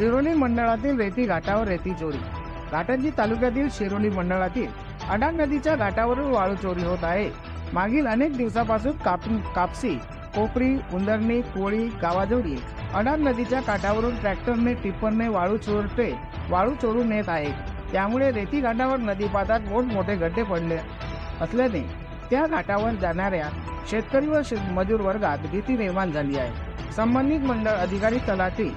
शिरोली मंडळातील रेती घाटावर रेती चोरी। घाटंजी तालुक्यातील शिरोली मंडळातील अडाण नदीच्या घाटावरून वाळू चोरी होत आहे। मागील अनेक दिवसापासून कापसी, कोपरी, उंदरणी, कोळी गावाजवळी अडाण नदीच्या काठावरून ट्रॅक्टरने, टिप्परने वाळू चोरून नेत आहेत। त्यामुळे रेती घाटावर नदीपात्रात मोठमोठे गड्डे पडले असल्याने त्या घाटावर जाणाऱ्या शेतकरी व मजूर वर्गात भीती निर्माण झाली आहे। संबंधित मंडळ अधिकारी तलाठी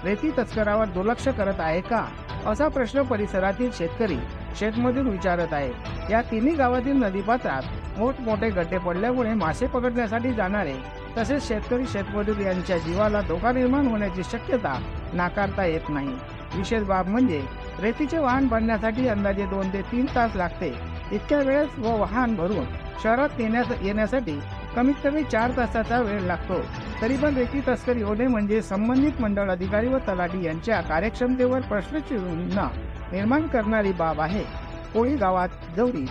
रेती तस्करावर दुर्लक्ष करत आहे का, असा प्रश्न परिसरातील शेतकरी, शेतमजूर विचारत आहे। या तिन्ही गावातील नदीपात्रात मोठमोठे गड्डे पडल्यामुळे मासे पकडण्यासाठी जाणारे तसेच शेतकरी, शेतमजूर यांच्या जीवाला धोका निर्माण होण्याची शक्यता नाकारता येत नाही। विशेष बाब म्हणजे रेतीचे वाहन भरण्यासाठी अंदाजे 2 ते 3 तास लागते। इतक्या वेळेस व वाहन भरून शहरात येण्यासाठी कमीत कमी 4 तासाचा वेळ लागतो। तरी पण रेती तस्करी होणे म्हणजे संबंधित मंडळ अधिकारी व तलाठी यांच्या कार्यक्षमतेवर प्रश्नचिन्ह निर्माण करणारी बाब आहे। कोळी गावात जवळी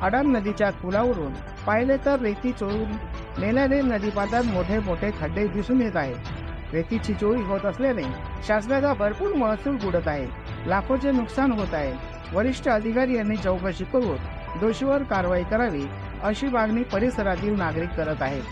अडाण नदीच्या पुलावरून पाहिले तर रेती चोरून नेल्याने नदीपात्रात मोठे खड्डे दिसून येत आहेत। रेतीची चोरी होत असल्याने शासनाचा भरपूर महसूल बुडत आहे, लाखोचे नुकसान होत आहे। वरिष्ठ अधिकारी यांनी चौकशी करून दोषीवर कारवाई करावी अशी मागणी परिसरातील नागरिक करत आहेत।